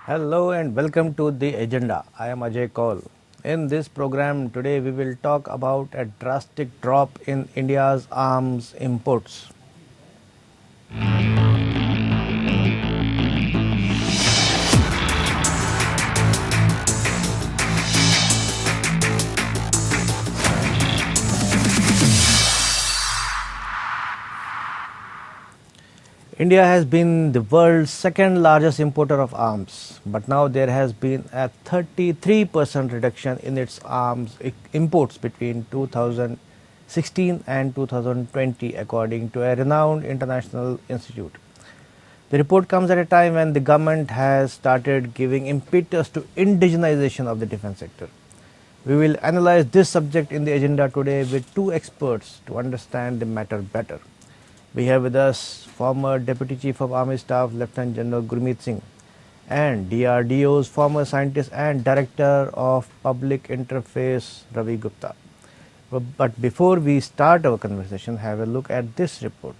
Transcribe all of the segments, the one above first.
Hello and welcome to the agenda. I am Ajay Kaul. In this program today we will talk about a drastic drop in India's arms imports. India has been the world's second largest importer of arms, but now there has been a 33% reduction in its arms imports between 2016 and 2020, according to a renowned international institute. The report comes at a time when the government has started giving impetus to indigenization of the defense sector. We will analyze this subject in the agenda today with two experts to understand the matter better. We have with us former Deputy Chief of Army Staff Lieutenant General Gurmeet Singh and DRDO's former scientist and Director of Public Interface Ravi Gupta. But before we start our conversation, have a look at this report.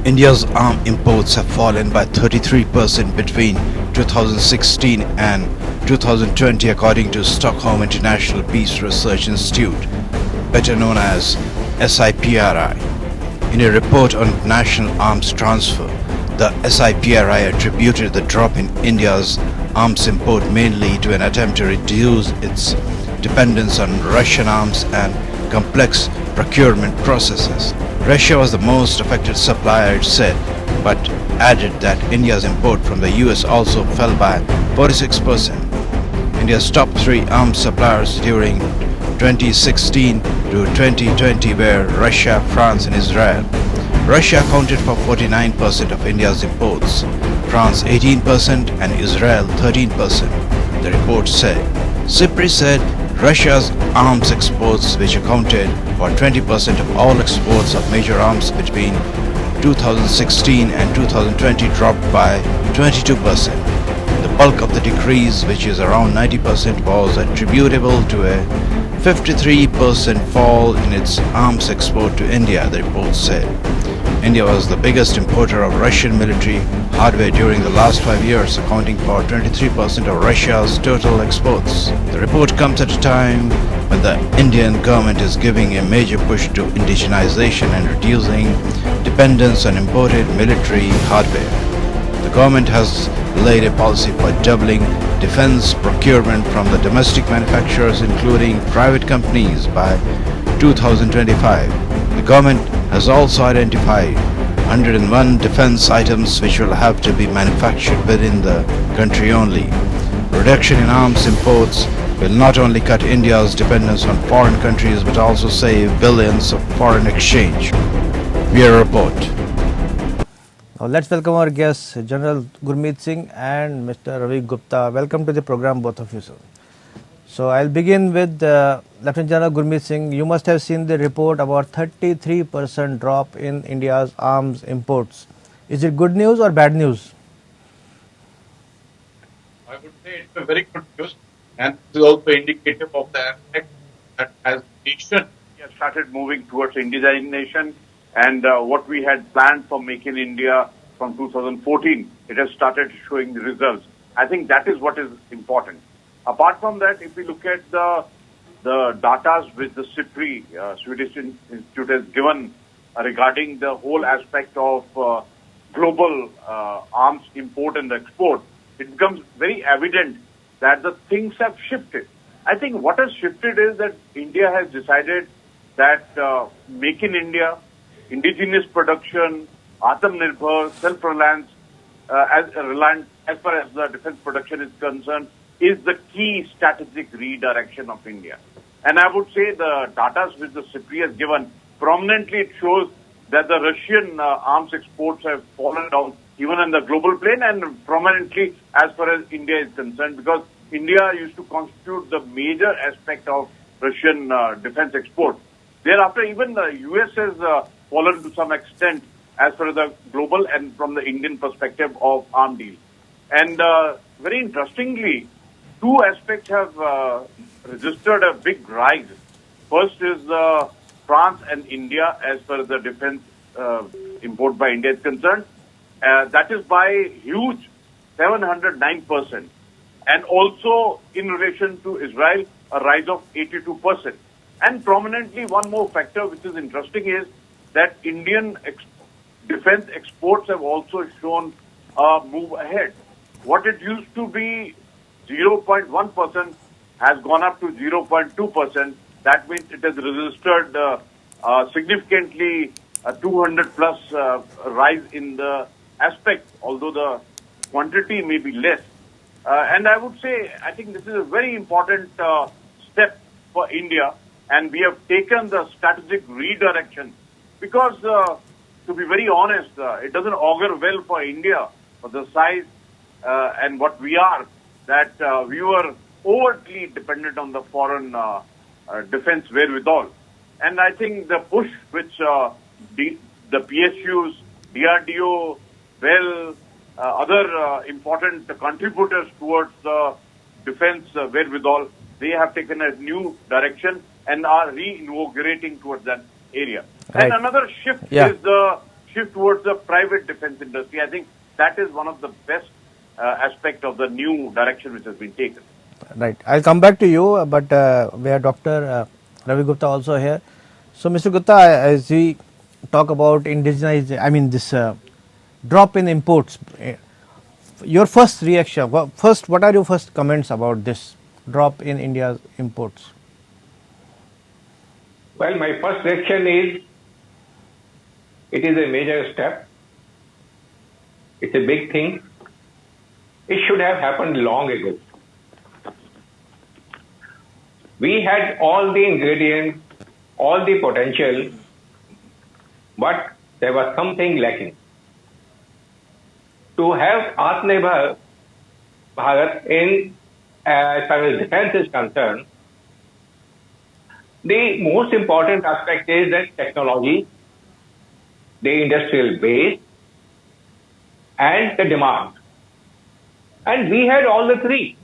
India's arms imports have fallen by 33% between 2016 and 2020, according to Stockholm International Peace Research Institute, better known as SIPRI. In a report on national arms transfer, the SIPRI attributed the drop in India's arms import mainly to an attempt to reduce its dependence on Russian arms and complex procurement processes. Russia was the most affected supplier, it said, but added that India's import from the US also fell by 46%. India's top three arms suppliers during 2016 to 2020 were Russia, France and Israel. Russia accounted for 49% of India's imports, France 18% and Israel 13%, the report said. SIPRI said Russia's arms exports, which accounted for 20% of all exports of major arms between 2016 and 2020, dropped by 22%. The bulk of the decrease, which is around 90%, was attributable to a 53% fall in its arms export to India, the report said. India was the biggest importer of Russian military hardware during the last 5 years, accounting for 23% of Russia's total exports. The report comes at a time when the Indian government is giving a major push to indigenization and reducing dependence on imported military hardware. The government has laid a policy for doubling defense procurement from the domestic manufacturers, including private companies, by 2025. The government has also identified 101 defense items which will have to be manufactured within the country only. Reduction in arms imports will not only cut India's dependence on foreign countries but also save billions of foreign exchange. Bureau report. Now let's welcome our guests, General Gurmeet Singh and Mr. Ravi Gupta. Welcome to the program, both of you, sir. So I'll begin with Lieutenant General Gurmeet Singh. You must have seen the report about 33% drop in India's arms imports. Is it good news or bad news? I would say it's a very good news, and this is also indicative of the aspect that as a nation we have started moving towards indigenization, and what we had planned for Make in India from 2014, it has started showing the results. I think that is what is important. Apart from that, if we look at the data which the SIPRI, Swedish Institute, has given regarding the whole aspect of global arms import and export, it becomes very evident that the things have shifted. I think what has shifted is that India has decided that Make in India, indigenous production, Atmanirbhar, self-reliance, as far as the defense production is concerned, is the key strategic redirection of India. And I would say the data which the SIPRI has given, prominently it shows that the Russian arms exports have fallen down even in the global plane and prominently as far as India is concerned, because India used to constitute the major aspect of Russian defense export. Thereafter, even the US has fallen to some extent as far as the global and from the Indian perspective of arm deal. And very interestingly, two aspects have registered a big rise. First is France and India as far as the defense import by India is concerned. That is by huge 709%. And also in relation to Israel, a rise of 82%. And prominently, one more factor which is interesting is that Indian defense exports have also shown a move ahead. What it used to be 0.1% has gone up to 0.2%. That means it has registered significantly a 200 plus rise in the aspect, although the quantity may be less. And I would say, I think this is a very important step for India, and we have taken the strategic redirection because, to be very honest, it doesn't augur well for India, for the size and what we are, that we were overtly dependent on the foreign defense wherewithal. And I think the push which the PSUs, DRDO, other important contributors towards the defense wherewithal, they have taken a new direction and are reinvigorating towards that area. Right. And another shift is the shift towards the private defense industry. I think that is one of the best aspect of the new direction which has been taken. Right. I'll come back to you, but we have Dr. Ravi Gupta also here. So, Mr. Gupta, as we talk about this drop in imports, your first reaction, what are your first comments about this drop in India's imports? Well, my first reaction is it is a major step. It's a big thing. It should have happened long ago. We had all the ingredients, all the potential, but there was something lacking. To have Atmanirbhar Bharat in as far as defense is concerned, the most important aspect is that technology, the industrial base, and the demand. And we had all the three.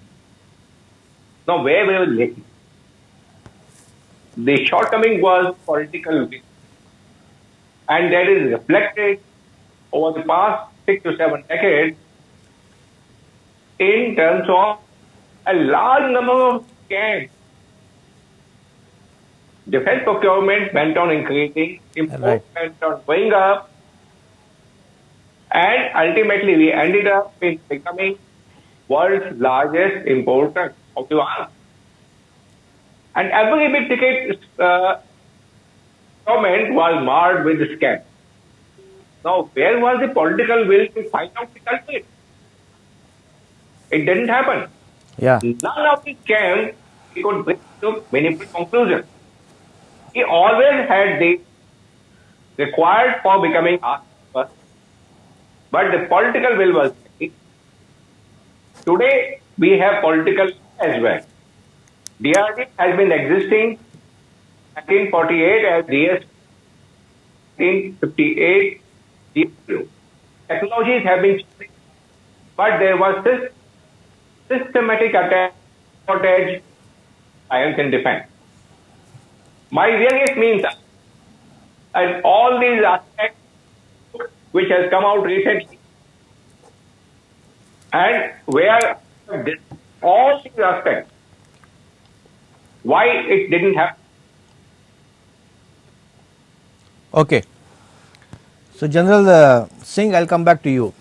Now, where we were lacking? The shortcoming was political will. And that is reflected over the past 6 to 7 decades in terms of a large number of scams. Defense procurement went on increasing, imports went on going up, and ultimately we ended up in becoming world's largest importer of the arms. And every big ticket procurement was marred with scam. Now, where was the political will to find out the culprit? It didn't happen. Yeah. None of the scams he could bring to meaningful conclusion. He always had the required for becoming Atmanirbhar, but the political will was missing. Today, we have political as well. DRD has been existing 1948 as DS 1958 DW. Technologies have been changing, but there was this systematic attack shortage science and defense. My various means and all these aspects which has come out recently and where all these aspects, why it didn't happen. Okay. So, General Singh, I'll come back to you.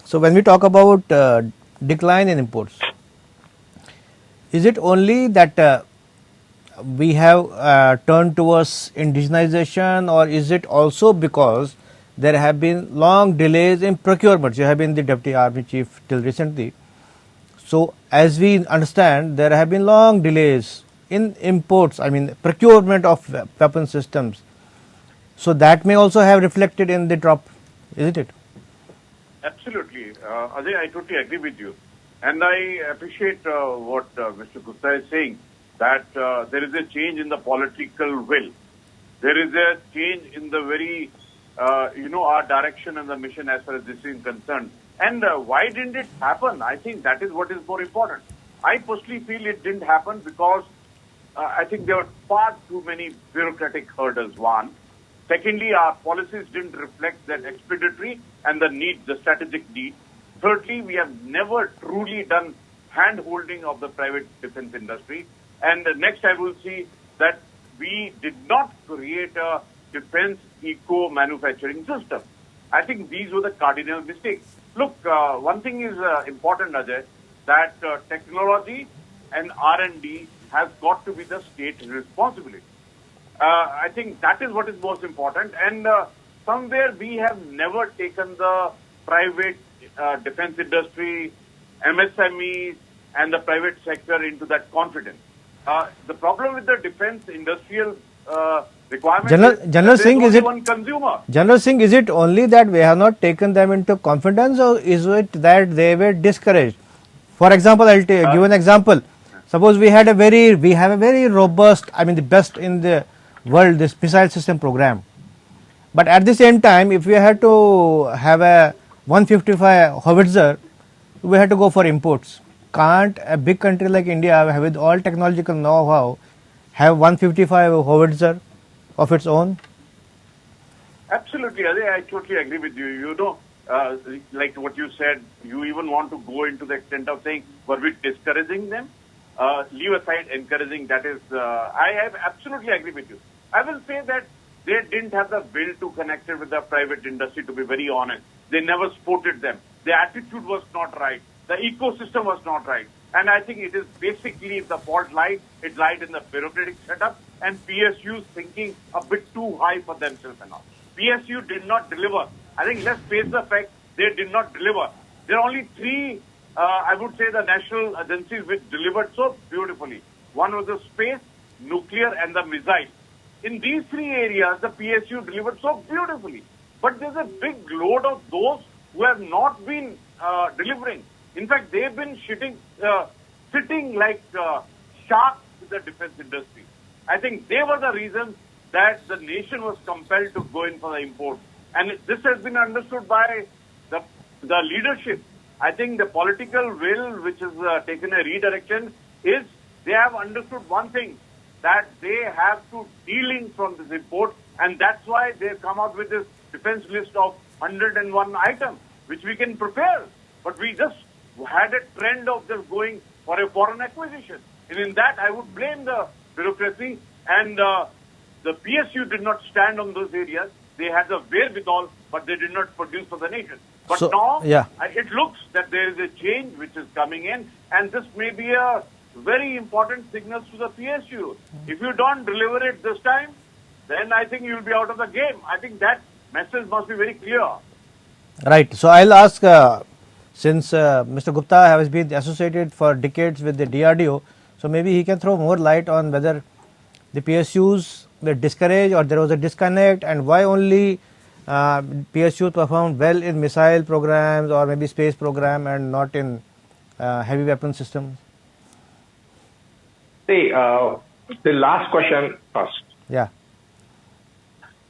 So, when we talk about decline in imports, is it only that we have turned towards indigenization, or is it also because there have been long delays in procurement? You have been the Deputy Army Chief till recently. So, as we understand, there have been long delays in imports, procurement of weapon systems. So, that may also have reflected in the drop, isn't it? Absolutely. Ajay, I totally agree with you. And I appreciate what Mr. Gupta is saying, that there is a change in the political will. There is a change in the very, our direction and the mission as far as this is concerned. And why didn't it happen? I think that is what is more important. I personally feel it didn't happen because I think there were far too many bureaucratic hurdles, one. Secondly, our policies didn't reflect that expeditory and the need, the strategic need. thirdly, we have never truly done hand-holding of the private defense industry. And next, I will see that we did not create a defense eco-manufacturing system. I think these were the cardinal mistakes. Look, one thing is important, Ajay, that technology and R&D has got to be the state responsibility. I think that is what is most important. And somewhere we have never taken the private defense industry, MSMEs, and the private sector into that confidence. The problem with the defense industrial requirement General is Singh, only one consumer. General Singh, is it only that we have not taken them into confidence, or is it that they were discouraged? For example, I'll give an example. Suppose we have a very robust, I mean the best in the world, this missile system program. But at the same time, if we had to have a 155 howitzer, we had to go for imports. Can't a big country like India, with all technological know-how, have 155 howitzer of its own? Absolutely, Ajay, I totally agree with you. You know, like what you said, you even want to go into the extent of saying, were we discouraging them? Leave aside encouraging, that is, I have absolutely agree with you. I will say that they didn't have the will to connect it with the private industry, to be very honest. They never supported them. The attitude was not right. The ecosystem was not right. And I think it is basically, if the fault lied, it lied in the bureaucratic setup and PSUs thinking a bit too high for themselves and all. PSU did not deliver. I think let's face the fact, they did not deliver. There are only three, I would say, the national agencies which delivered so beautifully. One was the space, nuclear, and the missile. In these three areas, the PSU delivered so beautifully. But there's a big load of those who have not been delivering. In fact, they've been sitting like sharks with the defense industry. I think they were the reason that the nation was compelled to go in for the import. And this has been understood by the leadership. I think the political will, which has taken a redirection, is they have understood one thing, that they have to de-link from this import, and that's why they've come out with this defense list of 101 items, which we can prepare. But we just had a trend of just going for a foreign acquisition. And in that, I would blame the bureaucracy, and the PSU did not stand on those areas. They had the wherewithal, but they did not produce for the nation. But so, now, yeah, it looks that there is a change which is coming in, and this may be a very important signal to the PSU. If you don't deliver it this time, then I think you'll be out of the game. I think that message must be very clear. Right. So I'll ask, since Mr. Gupta has been associated for decades with the DRDO, so maybe he can throw more light on whether the PSUs were discouraged or there was a disconnect, and why only PSUs performed well in missile programs or maybe space program and not in heavy weapon systems. See, the last question first. Yeah.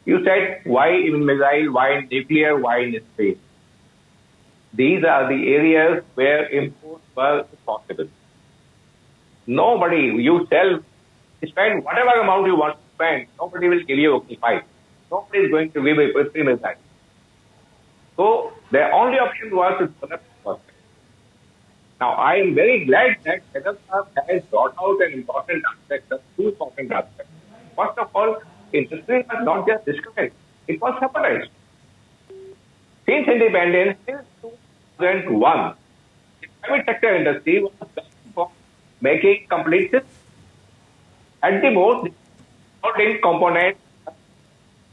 You said why in missile, why in nuclear, why in space. These are the areas where imports were possible. Nobody, you spend whatever amount you want to spend, nobody will give you okay, fine. Nobody is going to give a free missile. So the only option was to develop first. Now, I am very glad that TataSky has brought out an important aspect, two important aspects. First of all, industry was not just discouraged, it was subsidized. Since independence, since 2001, the private sector industry was for making complete systems. At the most, not in components,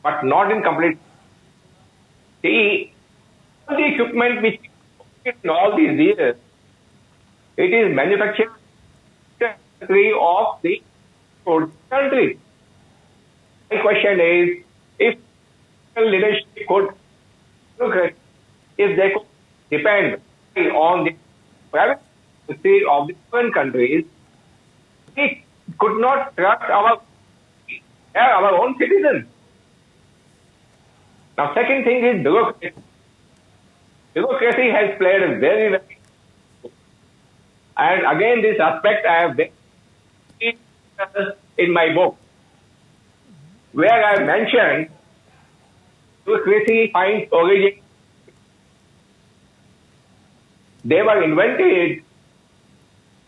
but not in complete. All the equipment which in all these years, it is manufactured of the country. My question is, if leadership could, if they could depend on the private industry of different countries, we could not trust our own citizens. Now, second thing is bureaucracy. Bureaucracy has played a very, very, and again this aspect I have in my book, where I have mentioned bureaucracy finds origin They were invented,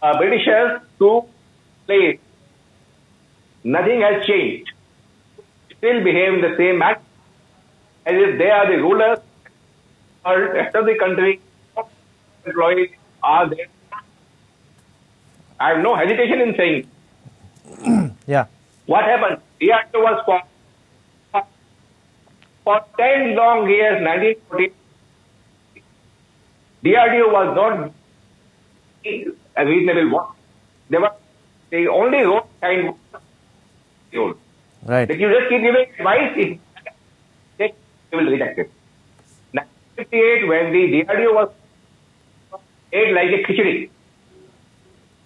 Britishers, to play. Nothing has changed. Still behave in the same manner as if they are the rulers, or rest of the country employees are there. I have no hesitation in saying Yeah. what happened. DRDO was for 10 long years, 1940, DRDO was not a reasonable one. They were the only road kind role. Right. If you just keep giving advice, they will reject it. 1958, when the DRDO was ate like a khichdi,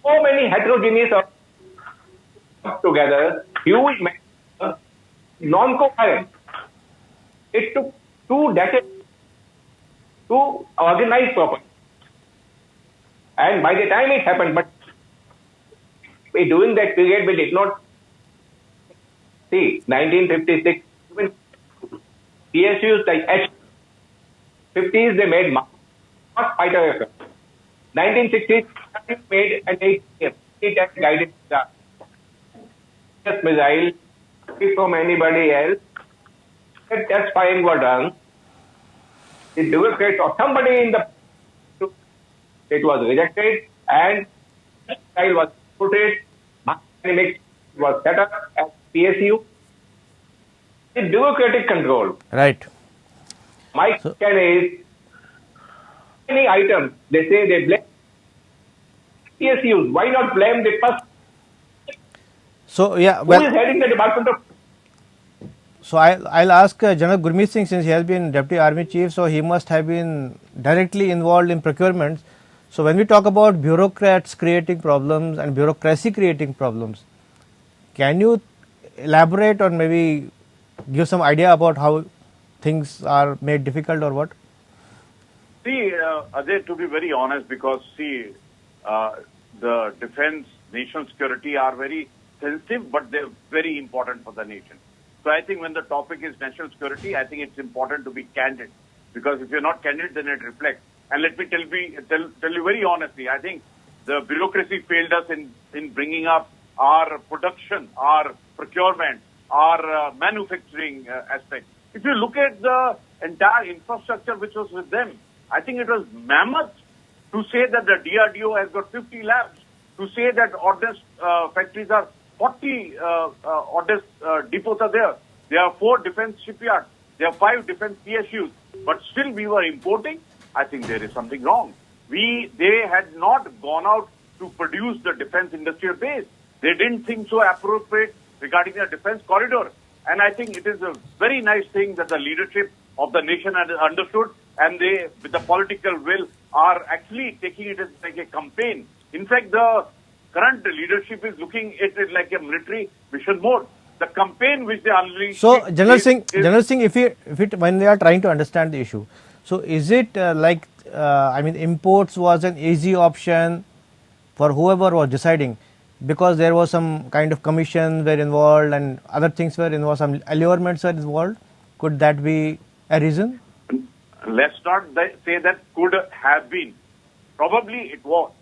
so many heterogeneous together, huge, non-coherent. It took 2 decades to organize properly. And by the time it happened, but during that period, we did not see 1956, even PSUs like H50s, they made not fighter aircraft. 1960s, made an ATM, guided missile from anybody else. The test firing were done. The bureaucrats or somebody in the it was rejected and missile was put it. Dynamics was set up as PSU. The bureaucratic control. Right. My question is, any items they say they blame PSUs. Why not blame the first? So yeah, Who well, is heading the Department of? so I'll ask General Gurmeet Singh, since he has been Deputy Army Chief, so he must have been directly involved in procurements. So when we talk about bureaucrats creating problems and bureaucracy creating problems, can you elaborate or maybe give some idea about how things are made difficult or what? See, Ajay, to be very honest, because the defense, national security are very sensitive, but they're very important for the nation. So I think when the topic is national security, I think it's important to be candid, because if you're not candid, then it reflects. And let me tell you very honestly, I think the bureaucracy failed us in bringing up our production, our procurement, our manufacturing aspect. If you look at the entire infrastructure which was with them, I think it was mammoth to say that the DRDO has got 50 labs, to say that ordnance factories are 40 ordnance depots are there. There are 4 defense shipyards. There are 5 defense PSUs. But still we were importing. I think there is something wrong. They had not gone out to produce the defense industrial base. They didn't think so appropriate regarding the defense corridor. And I think it is a very nice thing that the leadership of the nation has understood, and they, with the political will, are actually taking it as like a campaign. In fact, the current leadership is looking at it like a military mission mode. The campaign which they unleashed. So, General Singh, when they are trying to understand the issue, so is it imports was an easy option for whoever was deciding, because there was some kind of commissions were involved and other things were involved, some allurements were involved? Could that be a reason? Let's not say that could have been. Probably it was.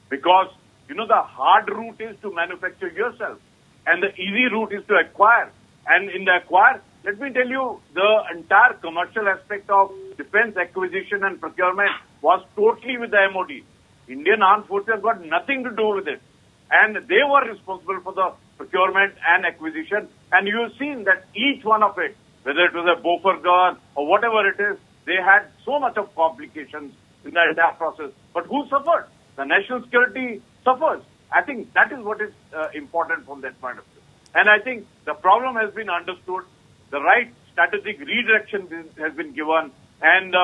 Because, the hard route is to manufacture yourself, and the easy route is to acquire. And in the acquire, let me tell you, the entire commercial aspect of defense acquisition and procurement was totally with the MOD. Indian Armed Forces got nothing to do with it. And they were responsible for the procurement and acquisition. And you've seen that each one of it, whether it was a Bofor gun or whatever it is, they had so much of complications in the entire process. But who suffered? The national security suffers. I think that is what is important from that point of view. And I think the problem has been understood. The right strategic redirection has been given, and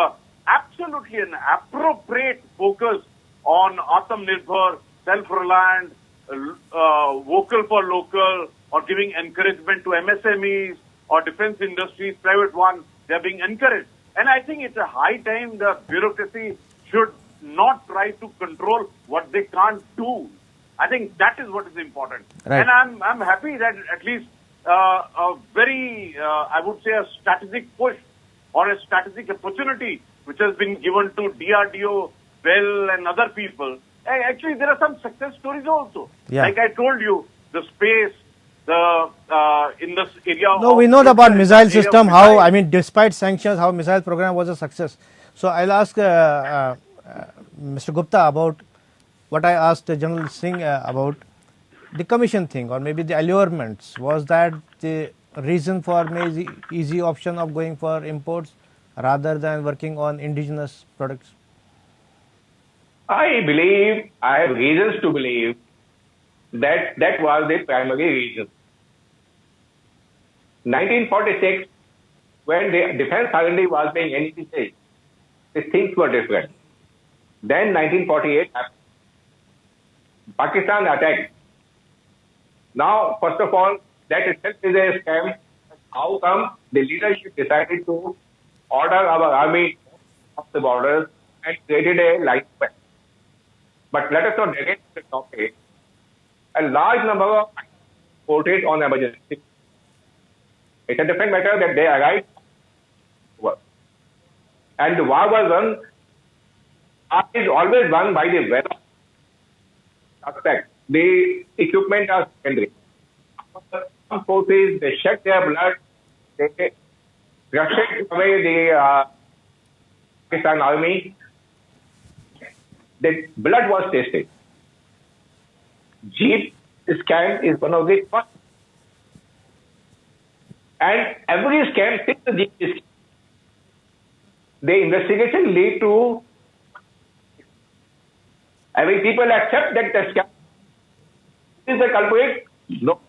absolutely an appropriate focus on Atmanirbhar, self-reliant, vocal for local, or giving encouragement to MSMEs or defense industries, private ones. They are being encouraged. And I think it's a high time the bureaucracy should not try to control what they can't do. I think that is what is important. Right. And I'm happy that at least a very, I would say, a strategic push or a strategic opportunity which has been given to DRDO Bell and other people. Actually, there are some success stories also. Yeah. Like I told you, the space, in this area. No, we know about missile system, how, I mean, despite sanctions, how missile program was a success. So I'll ask Mr. Gupta about what I asked General Singh about the commission thing, or maybe the allurements. Was that the reason for maybe easy option of going for imports rather than working on indigenous products? I believe, I have reasons to believe that that was the primary reason. 1946, when the defense R&D was being initiated, the things were different. Then 1948 happened. Pakistan attacked. Now, first of all, that itself is a scam. How come the leadership decided to order our army off the borders and created a line of defense? But let us not negate the topic. A large number of ported on emergency. It's a different matter that they arrived. And the war was won, is always won by the weather aspect. The equipment are secondary. Some forces, they shed their blood, they rushed away the Pakistan army. The blood was tasted. Jeep scam is one of the first. And every scam since the Jeep scam, the investigation lead to, I mean, people accept that the scam is the culprit. No.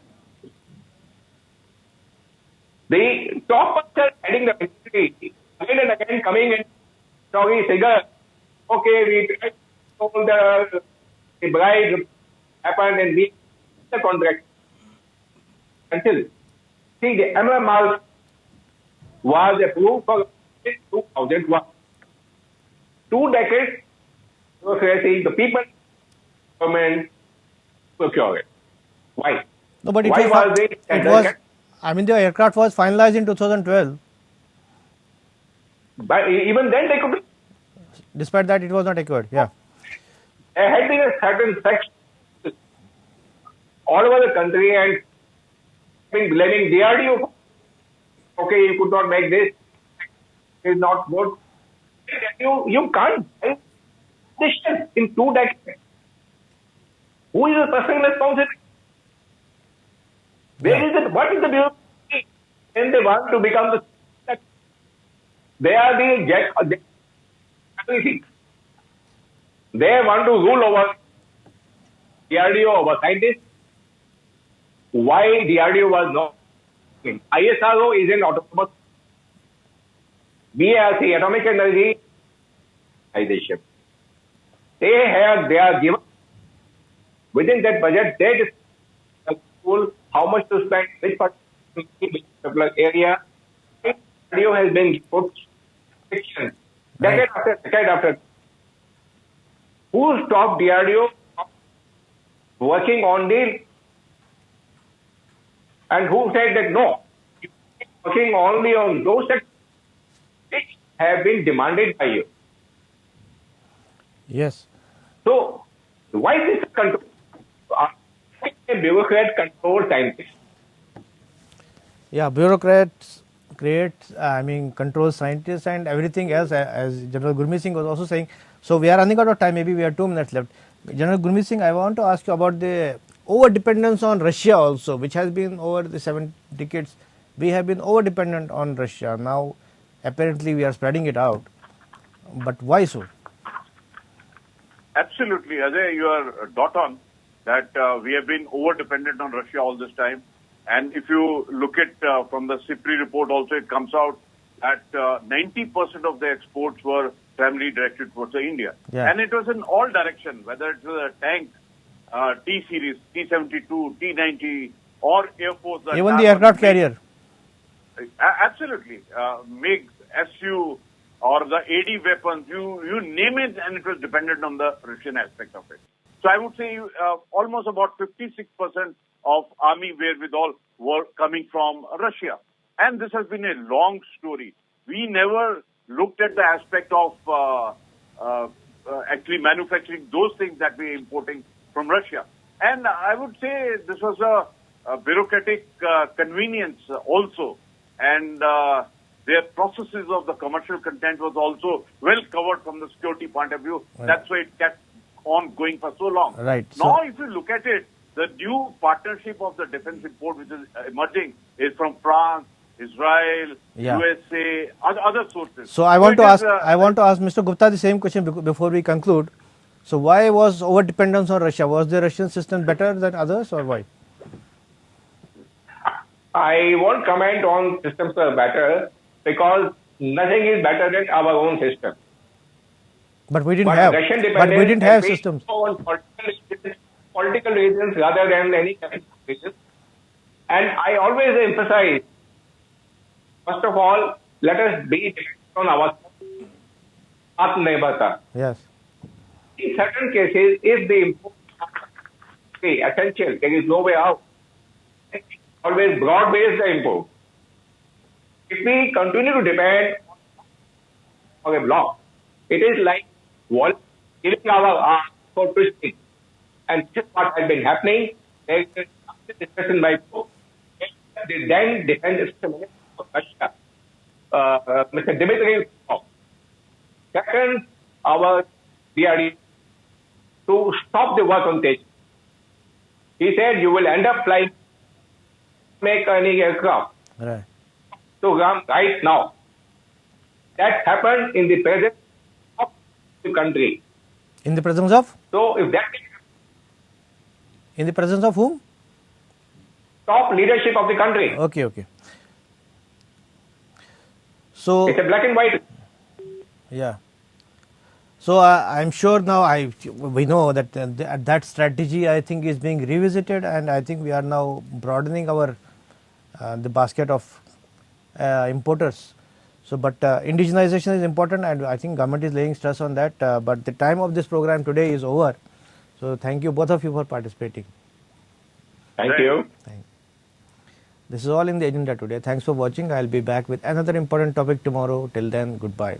The top person heading the ministry, again and again coming in, sorry, figure, okay, we tried to the bribe happened and we the contract. Until, see, the MMR was approved for 2001. 2 decades, the people, government, procure it. Why? No, but it Why was, it was, I mean, the aircraft was finalized in 2012. But even then they could. Despite that, it was not acquired. Yeah. There had been a certain section all over the country and been blaming DRDO. Okay, you could not make this. It is not good. You can't buy this in 2 decades. Who is the person responsible? Where is it? What is the bureaucracy? When they want to become the, they are the everything. They want to rule over DRDO, over scientists. Why DRDO was not? ISRO is an autonomous. BRC, Atomic Energy Organization. They are given within that budget. They decide how much to spend, which particular area. DRDO has been put restrictions decade after decade after. Who stopped DRDO working on the, and who said that no, working only on those sectors which have been demanded by you. Yes. So, why this control? A bureaucrat control scientists. Yeah, bureaucrats create, control scientists and everything else, as General Gurmeet Singh was also saying. So we are running out of time, maybe we have 2 minutes left. General Gurmeet Singh, I want to ask you about the over-dependence on Russia also, which has been over the 7 decades. We have been over-dependent on Russia. Now, apparently we are spreading it out. But why so? Absolutely, Ajay, you are dot on that we have been over-dependent on Russia all this time. And if you look at from the SITI report also, it comes out that 90% of the exports were primarily directed towards India. Yeah. And it was in all direction, whether it was a tank, T-series, T-72, T-90, or Air Force. Even the aircraft carrier. Absolutely. MiG, Su, or the AD weapons, you name it, and it was dependent on the Russian aspect of it. So I would say almost about 56% of army wherewithal were coming from Russia. And this has been a long story. We never looked at the aspect of actually manufacturing those things that we are importing from Russia. And I would say this was a bureaucratic convenience also. And their processes of the commercial content was also well covered from the security point of view. Right. That's why it kept on going for so long. Right. Now, So- if you look at it, the new partnership of the defense import which is emerging is from France, Israel, Yeah. USA, other sources. So I want to it ask, is, I want to ask Mr. Gupta the same question before we conclude. So why was over dependence on Russia? Was the Russian system better than others, or why? I won't comment on systems that are better because nothing is better than our own system. But we didn't But have. Russian But we didn't have dependence is systems. based on political reasons rather than any kind of reasons. And I always emphasize, first of all, let us be dependent on ourselves. Atmanirbharta. Yes. In certain cases, if the import is essential, there is no way out. Always broad-based the import. If we continue to depend on a block, it is like giving our arms for twisting. And this is what has been happening. There is a discussion by both the then defense minister of Russia, Mr. Dmitry. Second, our DRD to stop the work on Tejas. He said you will end up flying, make any aircraft. Right. So right now, that happened in the presence of the country. In the presence of? So if that In the presence of whom? top leadership of the country, Okay, okay. So it's a black and white. yeah. So I'm sure now we know that that strategy I think is being revisited, and I think we are now broadening our the basket of importers. So, but indigenization is important, and I think government is laying stress on that. But the time of this program today is over. So, thank you both of you for participating. Thank you. This is all in the agenda today. Thanks for watching. I'll be back with another important topic tomorrow. Till then, goodbye.